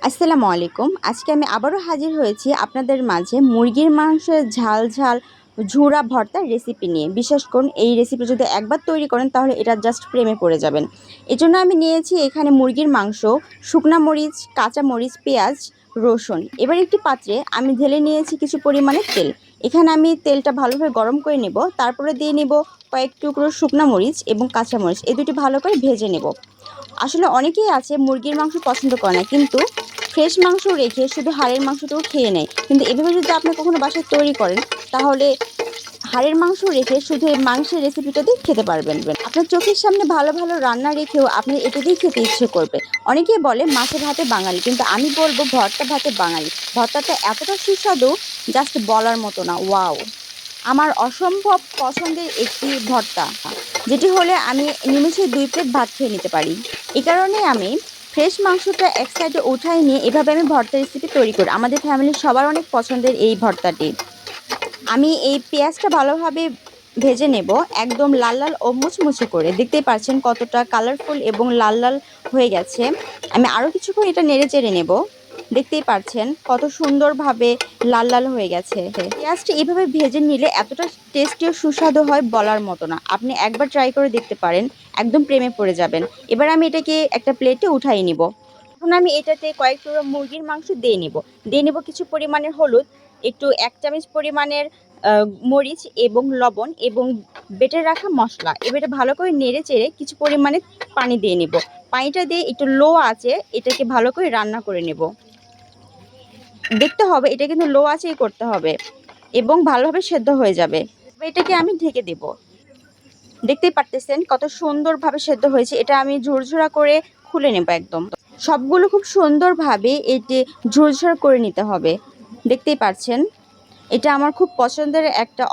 আসসালামু আলাইকুম। আজকে আমি আবারও হাজির হয়েছি আপনাদের মাঝে মুরগির মাংসের ঝাল ঝাল ঝুরা ভর্তার রেসিপি নিয়ে। বিশ্বাস করুন, এই রেসিপি যদি একবার তৈরি করেন তাহলে এটা জাস্ট প্রেমে পড়ে যাবেন। এজন্য আমি নিয়েছি এখানে মুরগির মাংস, শুকনা মরিচ, কাঁচা মরিচ, পেঁয়াজ, রসুন। এবার একটি পাত্রে আমি ঢেলে নিয়েছি কিছু পরিমাণে তেল। এখানে আমি তেলটা ভালোভাবে গরম করে নেব। তারপরে দিয়ে নেব কয়েক টুকরো শুকনা মরিচ এবং কাঁচা মরিচ। এই দুটি ভালো করে ভেজে নেব। আসলে অনেকেই আছে মুরগির মাংস পছন্দ করে না, কিন্তু ফ্রেশ মাংস রেখে শুধু হাড়ের মাংসটাও খেয়ে নেয়। কিন্তু এভাবে যদি আপনি কখনো বাসায় তৈরি করেন তাহলে হাড়ের মাংস রেখে শুধু এই মাংসের রেসিপিটা দিয়ে খেতে পারবেন। আপনার চোখের সামনে ভালো ভালো রান্না রেখেও আপনার এটা দিয়ে খেতে ইচ্ছে করবে। অনেকেই বলে মাছে ভাতে বাঙালি, কিন্তু আমি বলবো ভর্তা ভাতে বাঙালি। ভর্তাটা এতটা সুস্বাদু, জাস্ট বলার মতো না। ওয়াও! আমার অসম্ভব পছন্দের একটি ভর্তা, যেটি হলে আমি নিমেষে 2 প্লেট ভাত খেয়ে নিতে পারি। এই কারণে আমি ফ্রেশ মাংসটা এক সাইডে উঠাই নিয়ে এভাবে আমি ভর্তা রেসিপি তৈরি করি। আমাদের ফ্যামিলির সবার অনেক পছন্দের এই ভর্তাটি। আমি এই পেঁয়াজটা ভালোভাবে ভেজে নেব, একদম লাল লাল ও মুচমুচে করে। দেখতেই পাচ্ছেন কতটা কালারফুল এবং লাল লাল হয়ে গেছে। আমি আরও কিছুক্ষণ এটা নেড়ে চেড়ে নেব। দেখতেই পাচ্ছেন কত সুন্দরভাবে লাল লাল হয়ে গেছে। পেঁয়াজটা এভাবে ভেজে নিলে এতটা টেস্টি ও সুস্বাদু হয় বলার মতো না। আপনি একবার ট্রাই করে দেখতে পারেন, একদম প্রেমে পড়ে যাবেন। এবার আমি এটাকে একটা প্লেটে উঠাই নিব। এখন আমি এটাতে কয়েক টুকরো মুরগির মাংস দিয়ে নেব কিছু পরিমাণের হলুদ, একটু 1 চামচ পরিমাণের মরিচ এবং লবণ এবং বেটে রাখা মশলা। এবারে ভালো করে নেড়ে চেড়ে কিছু পরিমাণে পানি দিয়ে নেব। পানিটা দিয়ে একটু লো আঁচে এটাকে ভালো করে রান্না করে নেব। দেখতে হবে এটা কিন্তু লো আঁচেই করতে হবে এবং ভালোভাবে সেদ্ধ হয়ে যাবে। এটাকে আমি ঢেকে দেব। দেখতেই পারতেছেন কত সুন্দরভাবে সেদ্ধ হয়েছে। এটা আমি ঝুরঝুরা করে খুলে নেব একদম। সবগুলো খুব সুন্দরভাবে এটি ঝুরঝুরা করে নিতে হবে। দেখতেই পাচ্ছেন এটা আমার খুব পছন্দের একটা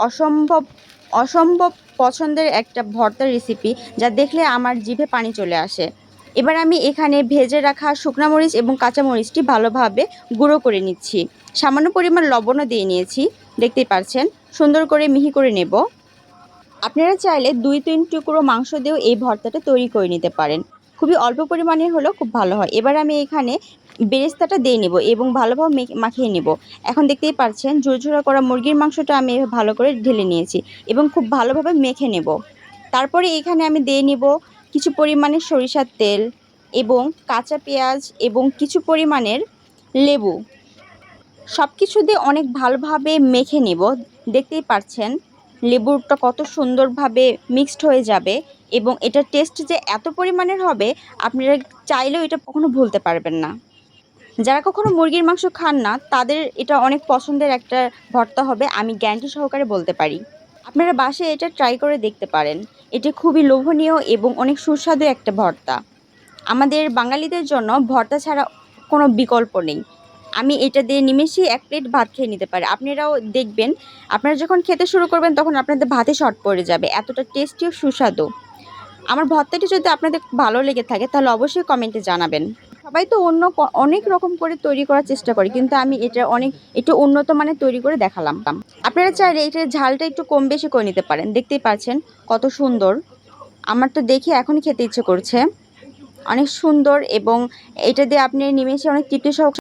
অসম্ভব পছন্দের একটা ভর্তার রেসিপি, যা দেখলে আমার জিভে পানি চলে আসে। এবার আমি এখানে ভেজে রাখা শুকনা মরিচ এবং কাঁচা মরিচটি ভালোভাবে গুঁড়ো করে নিচ্ছি। সামান্য পরিমাণ লবণও দিয়ে নিয়েছি। দেখতেই পাচ্ছেন সুন্দর করে মিহি করে নেব। আপনারা চাইলে 2-3 টুকরো মাংস দিয়েও এই ভর্তাটা তৈরি করে নিতে পারেন। খুবই অল্প পরিমাণে হলেও খুব ভালো হয়। এবার আমি এখানে বেরেস্তাটা দিয়ে নেব এবং ভালোভাবে মাখিয়ে নেব। এখন দেখতেই পাচ্ছেন ঝুরঝুরা করা মুরগির মাংসটা আমি ভালো করে ঢেলে নিয়েছি এবং খুব ভালোভাবে মেখে নেব। তারপরে এখানে আমি দিয়ে নেব কিছু পরিমাণে সরিষার তেল এবং কাঁচা পেঁয়াজ এবং কিছু পরিমাণের লেবু। সব কিছু দিয়ে অনেক ভালোভাবে মেখে নেব। দেখতেই পাচ্ছেন লেবুটা কত সুন্দরভাবে মিক্সড হয়ে যাবে এবং এটার টেস্ট যে এত পরিমাণের হবে আপনারা চাইলেও এটা কখনো ভুলতে পারবেন না। যারা কখনো মুরগির মাংস খান না তাদের এটা অনেক পছন্দের একটা ভর্তা হবে, আমি গ্যারান্টি সহকারে বলতে পারি। আপনারা বাসায় এটা ট্রাই করে দেখতে পারেন। এটি খুবই লোভনীয় এবং অনেক সুস্বাদু একটা ভর্তা। আমাদের বাঙালিদের জন্য ভর্তা ছাড়া কোনো বিকল্প নেই। আমি এটা দিয়ে নিমেষেই 1 প্লেট ভাত খেয়ে নিতে পারি। আপনারাও দেখবেন, আপনারা যখন খেতে শুরু করবেন তখন আপনাদের ভাতে শর্ট পড়ে যাবে, এতটা টেস্টি ও সুস্বাদু। আমার ভর্তাটি যদি আপনাদের ভালো লেগে থাকে তাহলে অবশ্যই কমেন্টে জানাবেন। সবাই তো অনেক রকম করে তৈরি করার চেষ্টা করে, কিন্তু আমি এটা একটু উন্নত মানের তৈরি করে দেখালাম। আপনারা চাইলে এটার ঝালটা একটু কম বেশি করে নিতে পারেন। দেখতেই পাচ্ছেন কত সুন্দর। আমার তো দেখে এখনই খেতে ইচ্ছে করছে। অনেক সুন্দর এবং এটা দিয়ে আপনি নিমেষে অনেক তৃপ্তি সহ